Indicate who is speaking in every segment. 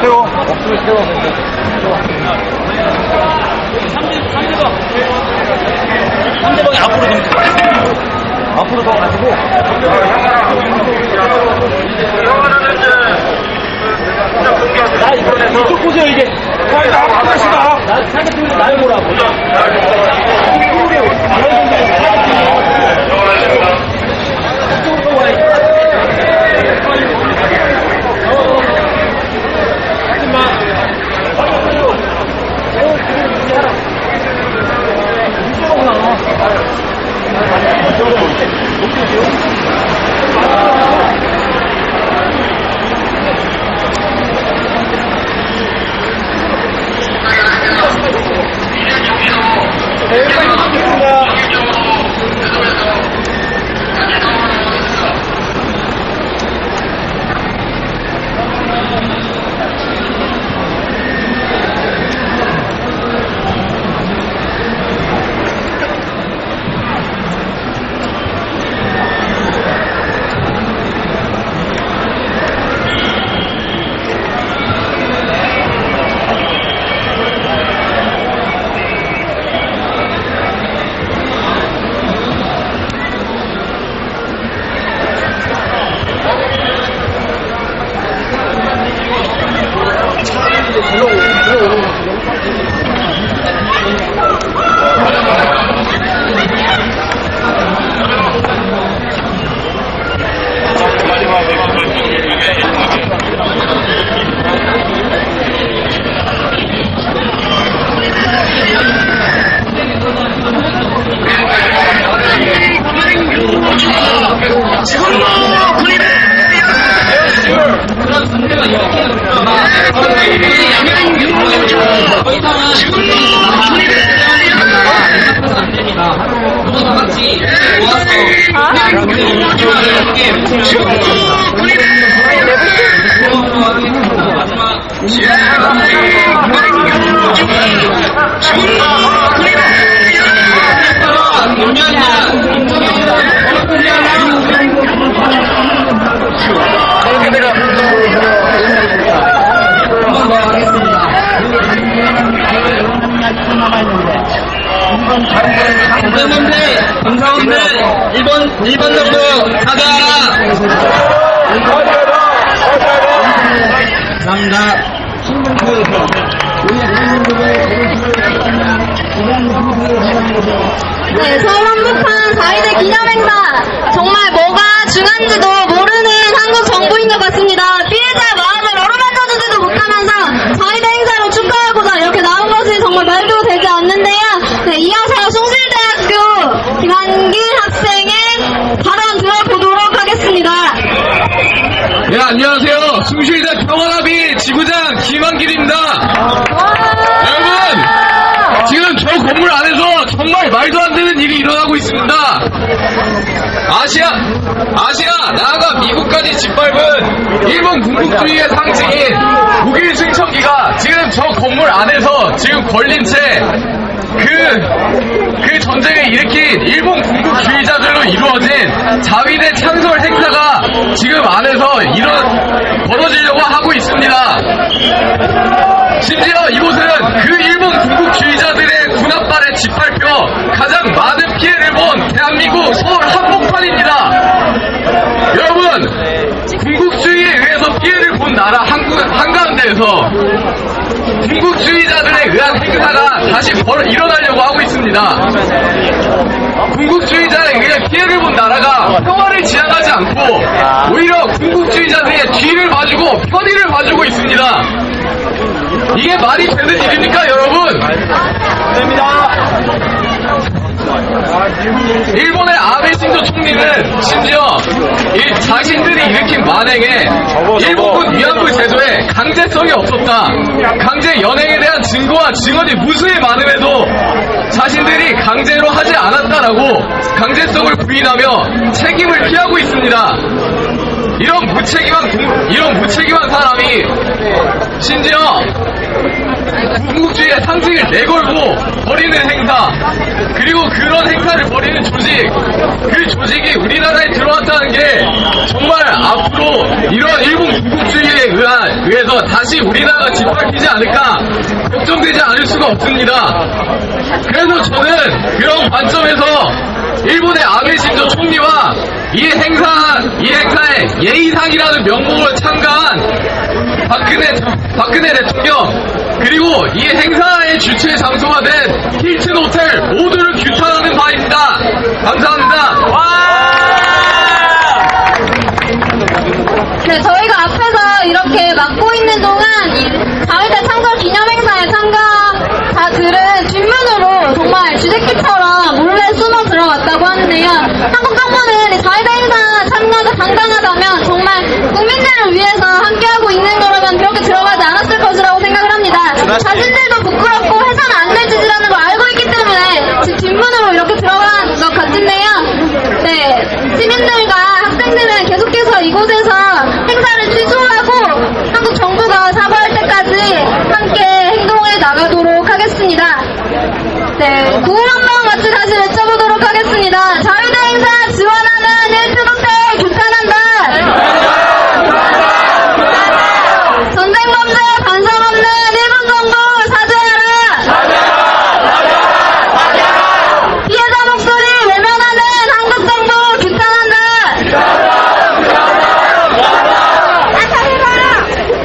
Speaker 1: 세워. 없으면 세워.
Speaker 2: 상대방이 앞으로 좀
Speaker 1: 앞으로 더 가지고.
Speaker 2: 이쪽 보세요, 이게.
Speaker 1: 나 바깥이다.
Speaker 2: 상대팀에서 날 보라고. 이쪽으로 와야
Speaker 3: 감사합니다. 1번 정도 가져와라. 감사합니다.
Speaker 4: 네, 서울 한복판 4.2대 기념행사 정말 뭐가 중요한지도 모르는 한국 정부인 것 같습니다. 피해자 마음을 어루만져주지도 못하면서 4.2대 행사를 축하하고자 이렇게 나온 것이 정말 말도 되지 않는데요. 네, 이어서 숭실대학교 김한길 학생의 발언 들어보도록 하겠습니다.
Speaker 3: 네, 안녕하세요. 숭실대 평화나비 지구장 김한길입니다. 여러분, 지금 저 건물 안에서 정말 말도 안 되는 일이 일어나고 있습니다. 아시아, 나아가 미국까지 짓밟은 일본 군국주의의 상징인 독일 승천기가 지금 저 건물 안에서 지금 걸린 채 그 전쟁을 일으킨 일본 군국주의자들로 이루어진 자위대 창설 행사가 지금 안에서 벌어지려고 하고 있습니다. 심지어 이곳은 그 일본 군국주의자들의 군합발에 짓밟혀 가장 많은 피해를 본 대한민국 서울 한복판입니다. 여러분, 군국주의에 의해서 피해를 본 나라 한가운데에서 군국주의자들에 의한 행사가 다시 일어나려고 하고 있습니다. 군국주의자에 의해 피해를 본 나라가 평화를 지향하지 않고 오히려 군국주의자들의 뒤를 봐주고 편의를 봐주고 있습니다. 이게 말이 되는 일입니까, 여러분?
Speaker 1: 됩니다.
Speaker 3: 일본의 아베 신조 총리는 심지어 자신들이 일으킨 만행에 일본군 위안부 제도에 강제성이 없었다. 강제 연행에 대한 증거와 증언이 무수히 많음에도 자신들이 강제로 하지 않았다라고 강제성을 부인하며 책임을 피하고 있습니다. 이런 무책임한 사람이 심지어 군국주의의 상징을 내걸고 벌이는 행사, 그리고 그런 행사를 벌이는 조직, 그 조직이 우리나라에 들어왔다는 게 정말 앞으로 이런 일본 군국주의에 의한 의해서 다시 우리나라가 짓밟히지 않을까 걱정되지 않을 수가 없습니다. 그래서 저는 그런 관점에서 일본의 아베 신조 총리와 이 행사에 예의상이라는 명목으로 참가한 박근혜 대통령, 그리고 이 행사의 주최 장소가 된 힐튼 호텔 모두를 규탄하는 바입니다. 감사합니다.
Speaker 4: 네, 저희가 앞에서 이렇게 막고 있는 동안 이 4.1대 창설 기념행사에 참가자들은 뒷문으로 정말 쥐새끼처럼 몰래 숨어 들어갔다고 하는데요. 한국 정부는 4.1대 행사 참가가 당당하다면 정말 국민들을 위해서 함께하고 있는 거라면 그렇게 들어가지 않았을 것이라고 생각을 합니다. 자신들도 부끄럽고 해서는 안 될 짓이라는 걸 알고 있기 때문에 지금 뒷문으로 이렇게 들어간 것 같은데요. 네, 시민들과 학생들은 계속해서 이곳에서 행사를 취소하고 한국 정부가 사과할 때까지 함께 행동해 나가도록 하겠습니다. 네, 구호 한번 같이 다시 외쳐보도록 하겠습니다. 자유대 행사 지원하는 힐튼 호텔 규탄한다. 전쟁 범죄 반성 없는 일본 정부 사죄하라. 피해자 목소리 외면하는 한국 정부 규탄한다.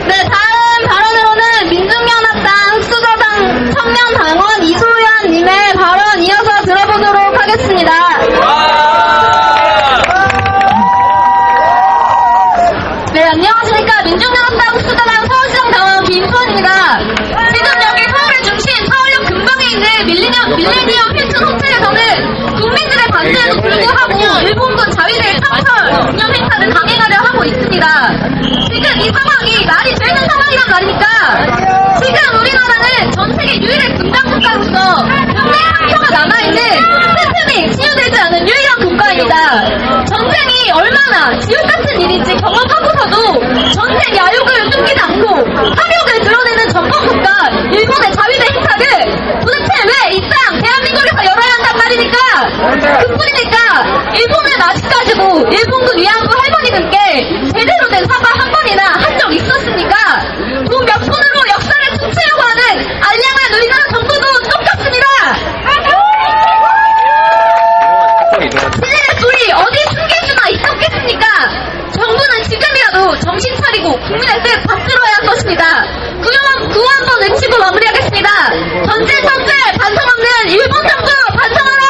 Speaker 4: 네, 다음 발언으로는 민중연합당 흑수저당 청년당원 이소연님의 발언 이어서 들어보도록 하겠습니다. 네, 안녕하십니까. 민중연합당 흑수저당 서울시장 당원 김소연입니다. 지금 여기 서울의 중심 서울역 근방에 있는 밀레니엄 힐튼 호텔에서는 국민들의 반대에도 불구하고 일본군 자위대 창설 기념 행사를 강행하려 하고 있습니다. 지금 이 상황이 말이 되는 상황이란 말입니까? 지금 우리나라는 전 세계 유일의 군당 국가로서 국내 상처가 남아있는 틈틈이 치유되지 않은 유일한 국가입니다. 전쟁이 얼마나 지옥같은 일인지 경험하고서도 전쟁 야욕을 숨기지 않고 화력을 드러내는 전범국가 일본의 자위대 행사를 도대체 왜 이 땅 대한민국에서 열어야 한단 말입니까? 그뿐입니까? 일본은 아직까지도 일본군 위안부 할머니들께 제대로 된 사과 한 번이나 한 적 있었습니까? 돈 몇 푼으로 역사를 훔치려고 하는 알량한 우리나라 정부도 똑같습니다. 신의 소리 어디 숨길 수나 있었겠습니까? 정부는 지금이라도 정신 차리고 국민의 뜻 받들어야 할 것입니다. 구호 한번 외치고 마무리하겠습니다. 전쟁 범죄 반성 없는 일본 정부 반성하라!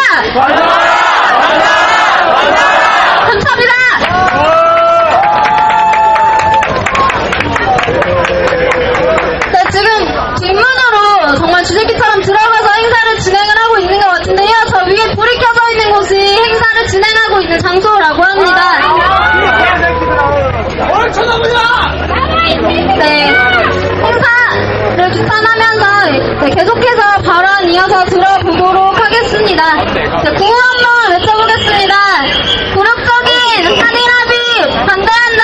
Speaker 4: 감사합니다. 네, 지금 뒷문으로 정말 쥐새끼처럼 들어가서 행사를 진행을 하고 있는 것 같은데요. 저 위에 불이 켜져 있는 곳이 행사를 진행하고 있는 장소라고 합니다. 네, 행사를 규탄하면서 계속해서 발언 이어서 들어보도록 하겠습니다. 네, 구호 한번 외쳐보겠습니다. 굴욕적인 한일합의 반대한다.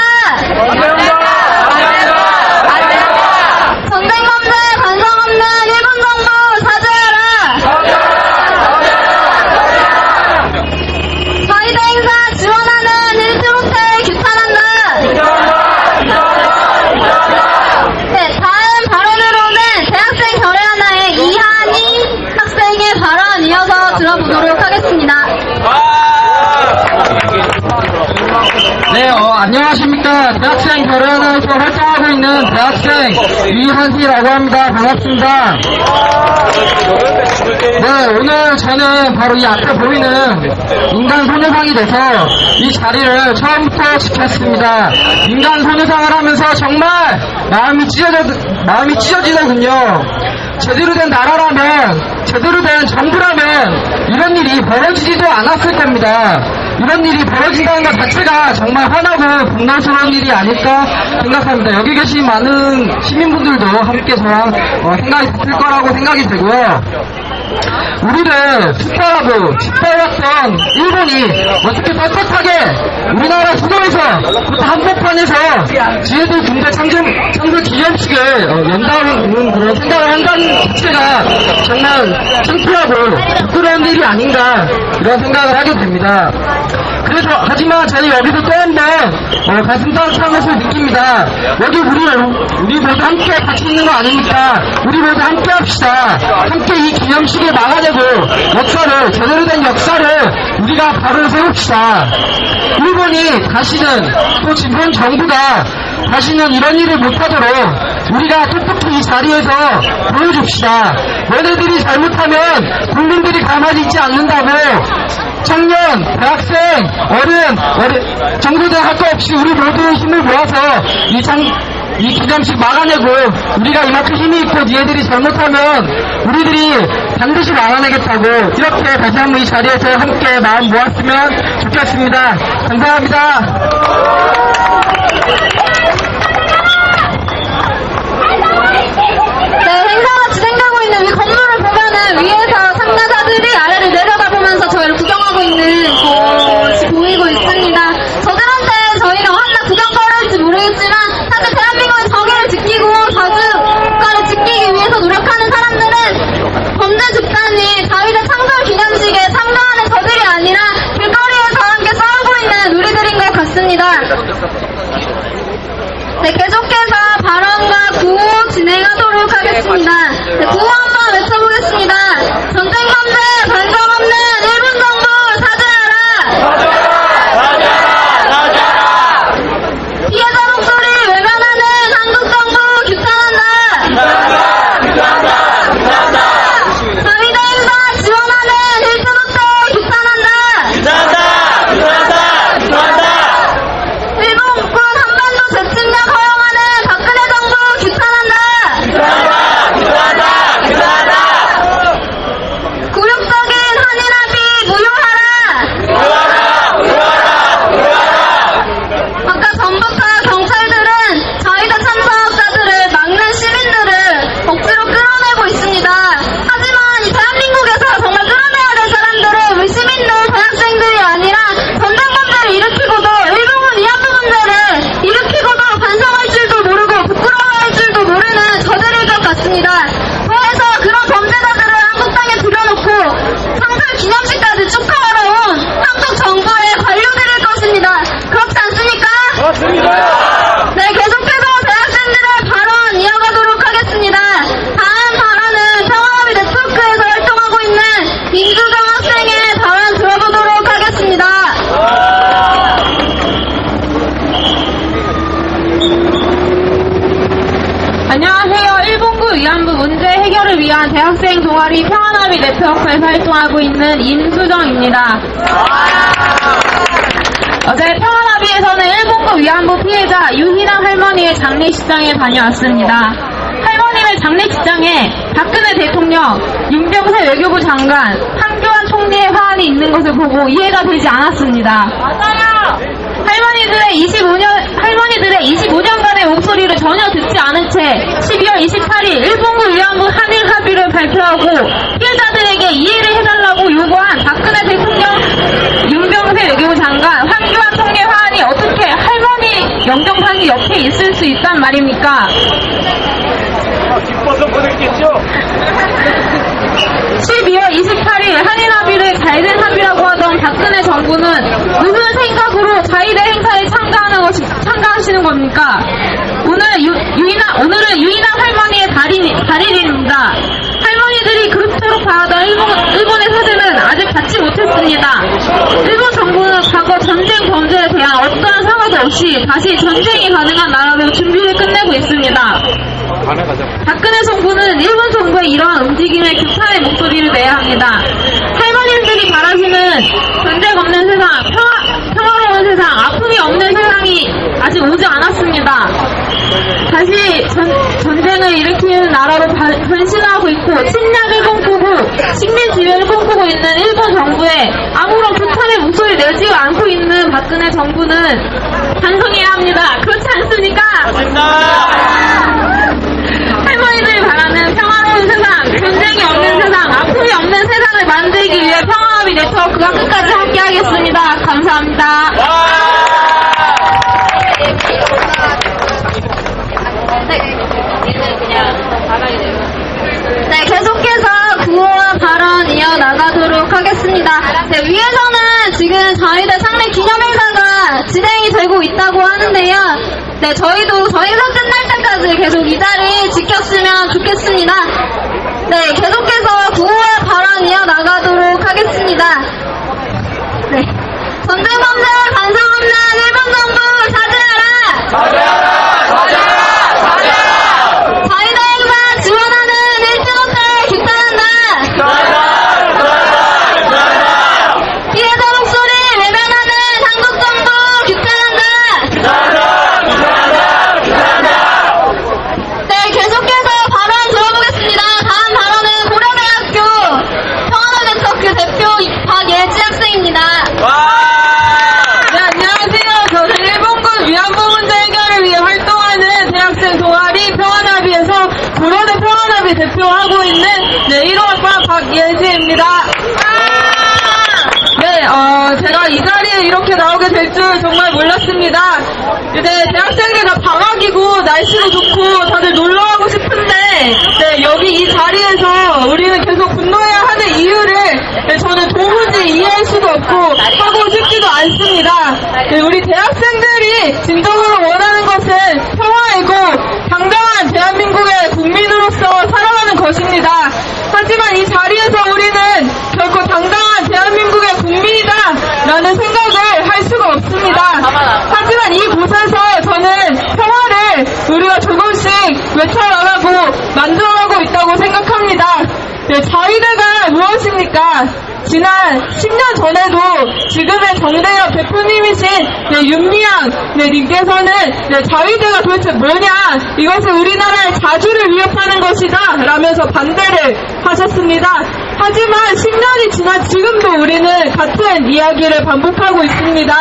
Speaker 4: 전쟁 범죄 반성 없는 일본 정부 사죄하라. 자위대 행사 지원하는 힐튼 호텔 규탄한다. 네, 다음 발언으로는 대학생 결의 하나의 이한희 학생의 발언 이어서 들어보도록 하겠습니다.
Speaker 5: 네, 안녕하십니까. 대학생 결의하나에서 활동하고 있는 대학생 이한희라고 합니다. 반갑습니다. 네, 오늘 저는 바로 이 앞에 보이는 인간 소녀상이 돼서 이 자리를 처음부터 지켰습니다. 인간 소녀상을 하면서 정말 마음이 찢어지더군요. 제대로 된 나라라면, 제대로 된 정부라면 이런 일이 벌어지지도 않았을 겁니다. 이런 일이 벌어진다는 것 자체가 정말 화나고 분노스러운 일이 아닐까 생각합니다. 여기 계신 많은 시민분들도 함께 저랑 생각이 같을 거라고 생각이 되고요. 우리를 투표하고 짓밟았던 일본이 어떻게 떳떳하게 우리나라 수도에서 한복판에서 지혜들 군대 창설 기념식을 연다는 그런 생각을 한다는 자체가 정말 창피하고 부끄러운 일이 아닌가 이런 생각을 하게 됩니다. 그래서 하지만 저희 여기서 또 한 번 가슴 따뜻한 것을 느낍니다. 여기 우리 모두 함께 같이 있는 거 아닙니까? 우리 모두 함께 합시다. 함께 이 기념식을 막아내고 역사를, 제대로 된 역사를 우리가 바로 세웁시다. 일본이 다시는, 또 지금 정부가 다시는 이런 일을 못하도록 우리가 똑똑히 이 자리에서 보여줍시다. 너네들이 잘못하면 국민들이 가만히 있지 않는다고. 청년, 대학생, 어른, 정도된 할 거 없이 우리 모두 힘을 모아서 이 기념식 막아내고, 우리가 이만큼 힘이 있고 니네들이 잘못하면 우리들이 반드시 막아내겠다고, 이렇게 다시 한번 이 자리에서 함께 마음 모았으면 좋겠습니다. 감사합니다.
Speaker 4: 네, 행사가 진행되고 있는 이 건물을 보면은 위에서 참가자들이 아래를 내려다보면서 저희를 구경하고 있는 곳이 보이고 있습니다. 저들한테 저희가 얼마나 구경거리일지 모르겠지만 사실 대한민국의 정의를 지키고 자주국가를 지키기 위해서 노력하는 사람들은 범죄 집단이 자위대 창설 기념식에 참가하는 저들이 아니라 길거리에서 함께 싸우고 있는 우리들인 것 같습니다. 네, 계속해서 발언과 구호 진행하도록 하겠습니다. 네, 구호 한번 외쳐보겠습니다. 전쟁 범죄 반성 없는 일본 정부 사죄하라! 피해자 목소리 외면하는 한국 정부 규탄한다! 자위대 행사 지원하는 일제부터 규탄한다! 일본군 한반도 재침략 허용하는 박근혜 정부 규탄한다! 굴욕적인 한일합의 무효하라! 아까 정부과 경찰들은 자위대 참석자들을 막는 시민들을 억지로 끌어내고 있습니다. 하지만 이 대한민국에서 정말 끌어내야 될 사람들은 우리 시민들, 대학생들이 아니라 전쟁 범죄를 일으키고도 일본군 위안부 문제를 일으키고도 반성할 줄도 모르고 부끄러워할 줄도 모르는 저들일 것 같습니다. 더해서 그런 범죄자들을 한국 땅에 들여놓고 창설 기념식까지 축하하러 온 한국 정부의 관료들일 것입니다. 그렇지 않습니까?
Speaker 1: 맞습니다.
Speaker 4: 네, 계속해서 대학생들의 발언 이어가도록 하겠습니다. 다음 발언은 평화합의 네트워크에서 활동하고 있는 임수정 학생의 발언 들어보도록 하겠습니다.
Speaker 6: 안녕하세요. 일본군 위안부 문제 해결을 위한 대학생 동아리 평화나비 네트워크에서 활동하고 있는 임수정입니다. 어제 평화나비에서는 일본군 위안부 피해자 유희남 할머니의 장례식장에 다녀왔습니다. 할머님의 장례식장에 박근혜 대통령, 윤병세 외교부 장관, 한교안 총리의 화환이 있는 것을 보고 이해가 되지 않았습니다. 할머니들의 25년간의 목소리를 전혀 듣지 않은 채 12월 28일 일본군 위안부 한일 합의를 발표하고 피해자들에게 이해를 해달라고 요구한 박근혜 대통령, 윤병세 외교부 장관, 황교안 총리 화환이 어떻게 할머니 영정상이 옆에 있을 수 있단 말입니까?
Speaker 1: 기뻐서 보냈겠죠?
Speaker 6: 12월 28일 한일 합의를 잘된 합의라고 하던 박근혜 정부는 무슨 생각으로 자위대 행사에 참가하시는 겁니까? 오늘은 유인남 할머니의 달일입니다. 할머니들이 그토록 바라던 일본의 사죄는 아직 받지 못했습니다. 일본 정부는 과거 전쟁 범죄에 대한 어떠한 사과도 없이 다시 전쟁이 가능한 나라로 준비를 끝내고 있습니다. 박근혜 정부는 일본 정부의 이러한 움직임에 규탄의 목소리를 내야 합니다. 할머님들이 바라시는 전쟁 없는 세상, 평화로운 세상, 아픔이 없는 세상이 아직 오지 않았습니다. 다시 전쟁을 일으키는 나라로 변신하고 있고 침략을 꿈꾸고 식민 지배를 꿈꾸고 있는 일본 정부에 아무런 규탄의 목소리를 내지 않고 있는 박근혜 정부는 반성해야 합니다. 그렇지 않습니까? 할머니들이 바라는 평화로운 세상, 전쟁이 없는 세상, 아픔이 없는 세상을 만들기 위해 평화합의 네트워크가 끝까지 함께하겠습니다. 감사합니다.
Speaker 4: 네, 계속해서 구호와 발언 이어가 이어나가도록 하겠습니다. 네, 위에서는 지금 자위대 창립 기념행사가 진행이 되고 있다고 하는데요. 네, 저희도 행사 끝날 때까지 계속 이 자리 지켰으면 좋겠습니다. 네, 계속해서 구호와 발언 이어나가도록 하겠습니다. 네, 전쟁범죄 반성 없는 일본 정부 사죄하라! 자위대 행사 지원하는 일진호텔 규탄한다! 피해자 목소리 외면하는 한국 정부 규탄한다! 네, 계속해서 발언 들어보겠습니다. 다음 발언은 고려대학교 평화노네트워크 대표 박예지 학생입니다.
Speaker 6: 네, 안녕하세요. 저는 일본군 위안부 문제 해결을 위해 활동하는 대학생 동아리 평화나비에서 고려대 평화나비 대표하고 있는 1호학번 박예지입니다. 네, 제가 이 자리에 이렇게 나오게 될 줄 정말 몰랐습니다. 이제 대학생들 다 방학이고 날씨도 좋고 다들 놀러 가고 싶은데 네, 여기 이 자리에서 우리는 계속 분노해야 하는 이유를 저는 도무지 이해할 수도 없고 하고 싶지도 않습니다. 네, 우리 대학생들이 진정으로 원하는 것은 평화이고 당당한 대한민국의 국민으로서 살아가는 것입니다. 하지만 이 자리에서 우리는 결코 당당한 대한민국의 국민이다 라는 생각을 할 수가 없습니다. 하지만 이곳에서 저는 평화를 우리가 조금씩 외쳐나가고 만들어가고 있다고 생각합니다. 네, 자위대가 무엇입니까? 지난 10년 전에도 지금의 정대협 대표님이신 윤미향 님께서는 자위대가 도대체 뭐냐, 이것은 우리나라의 자주를 위협하는 것이다 라면서 반대를 하셨습니다. 하지만 10년이 지난 지금도 우리는 같은 이야기를 반복하고 있습니다.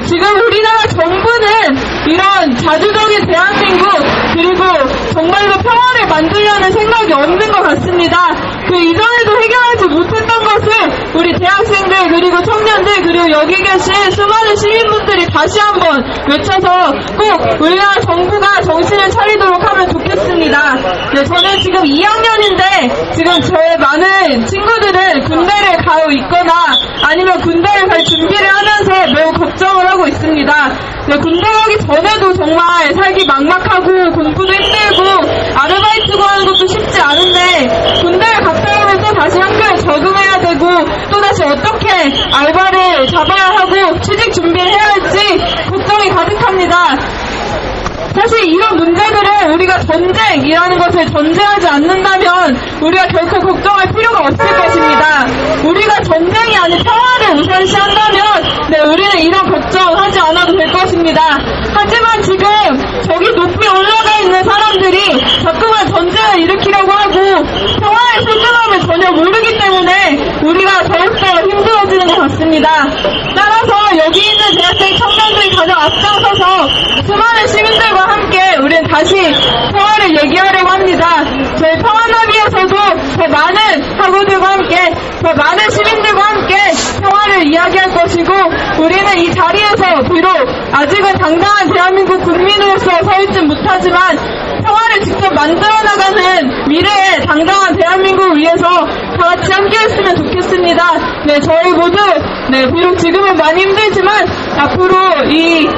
Speaker 6: 지금 우리나라 정부는 이런 자주적인 대한민국 그리고 정말로 평화를 만들려는 생각이 없는 것 같습니다. 그 이전에도 해결하지 못했던 것을 우리 대학생들 그리고 청년들 그리고 여기 계신 수많은 시민분들이 다시 한번 외쳐서 꼭 우리나라 정부가 정신을 차리도록 하면 좋겠습니다. 네, 저는 지금 2학년인데 지금 저의 많은 친구들은 군대를 가고 있거나 아니면 군대를 갈 준비를 하면서 매우 걱정을 하고 있습니다. 네, 군대 가기 전에도 정말 살기 막막하고 공부도 힘들고 아르바이트 구하는 것도 쉽지 않은데 군대를 갔다 오면 또 다시 학교에 적응해야 되고 또다시 어떻게 알바를 잡아야 하고 취직 준비를 해야 할지 걱정이 가득합니다. 사실 이런 문제들을 우리가 전쟁이라는 것을 전제하지 않는다면 우리가 결코 걱정할 필요가 없을 것입니다. 우리가 전쟁이 아닌 평화를 우선시한다면 네, 우리는 이런 걱정하지 않아도 될 것입니다. 하지만 지금 저기 높이 올라가 있는 사람들이 자꾸만 전쟁을 일으키려고 하고 평화의 소중함을 전혀 모르기 때문에 우리가 더욱더 힘들어지는 것 같습니다. 따라서 여기 있는 대학생 청년들이 가장 앞장서서 수많은 시민들과 함께 우리는 다시 평화를 얘기하려고 합니다. 저희 평화나비에서도 더 많은 학우들과 함께 더 많은 시민들과 함께 평화를 이야기할 것이고 우리는 이 자리에서 비록 아직은 당당한 대한민국 국민으로서 서 있진 못하지만 평화를 직접 만들어나가는 미래의 당당한 대한민국을 위해서 다 같이 함께 했으면 좋겠습니다. 네, 저희 모두 비록 지금은 많이 힘들지만 앞으로 이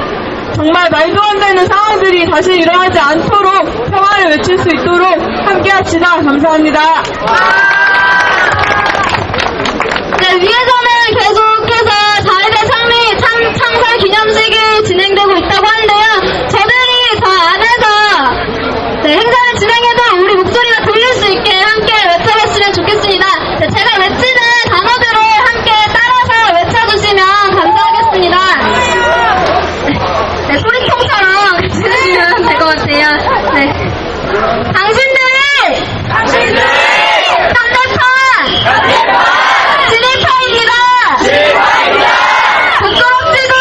Speaker 6: 정말 말도 안 되는 상황들이 다시 일어나지 않도록 평화를 외칠 수 있도록 함께 합시다. 감사합니다.
Speaker 4: 네, 위에서는 계속해서 자위대 창립 창설 기념식이 진행되고 있다고 하는데요. 저들이 저 안에서 행사를 진행해도 우리 목소리가 들릴 수 있게 함께 외쳐봤으면 좋겠습니다. 제가 외치는 단어들을 함께 따라서 외쳐주시면 감사하겠습니다. 네, 소리통처럼 해주시면 될 것 같아요. 네. 당신들! 상대편! 진입파입니다! 부끄럽지도!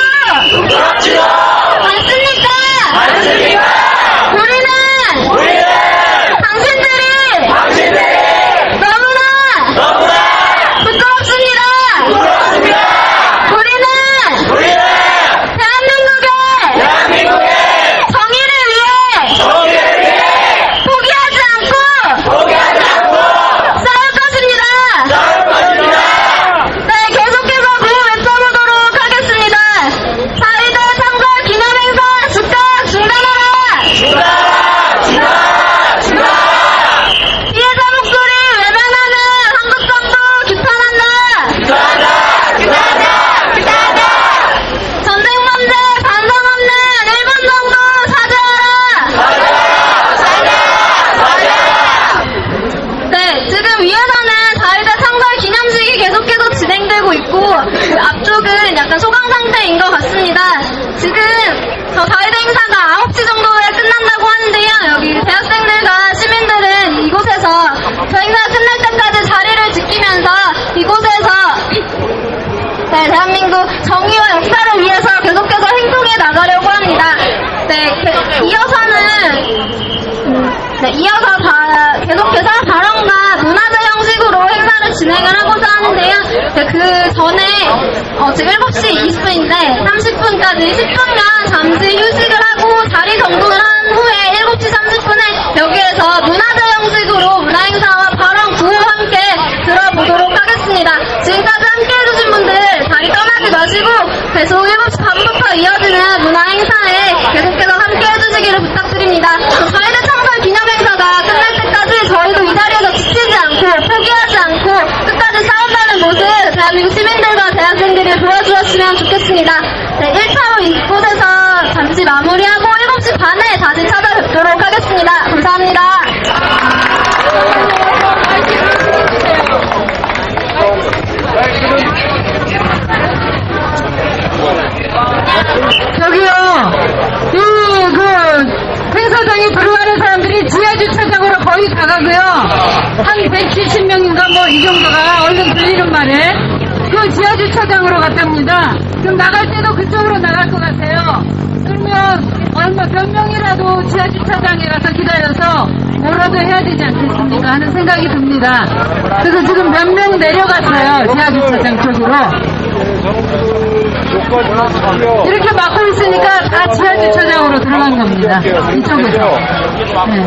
Speaker 4: 이어서 계속해서 발언과 문화제 형식으로 행사를 진행을 하고자 하는데요. 그 전에 지금 7시 20분인데 30분까지 10분간 잠시 휴식을 하고 자리 정돈을 한 후에 7시 30분에 여기에서 문화제 형식으로 문화행사와 발언 구호 함께 들어보도록 하겠습니다. 지금까지 함께 해주신 분들 자리 떠나지 마시고 계속 7시 반부터 이어지는 문화행사에 계속해서 함께 해주시기를 부탁드립니다. 저희들 창설 기념행사가 끝날 때까지 저희도 이 자리에서 지치지 않고 포기하지 않고 끝까지 싸운다는 모습 대한민국 시민들과 대학생들이 보여주었으면 좋겠습니다. 네, 1차로 이곳에서 잠시 마무리하고 7시 반에 다시 찾아뵙도록 하겠습니다. 감사합니다.
Speaker 6: 저기요, 행사장에 들어가는 사람들이 지하주차장으로 거의 가가고요. 한 170명인가 뭐 이 정도가 얼른 들리는 말에 그 지하주차장으로 갔답니다. 그럼 나갈 때도 그쪽으로 나갈 것 같아요. 그러면 몇 명이라도 지하주차장에 가서 기다려서 뭐라도 해야 되지 않겠습니까 하는 생각이 듭니다. 그래서 지금 몇 명 내려갔어요. 지하주차장 쪽으로. 이렇게 막고 있으니까 다 지하주차장으로 들어간 겁니다. 이쪽에서. 네.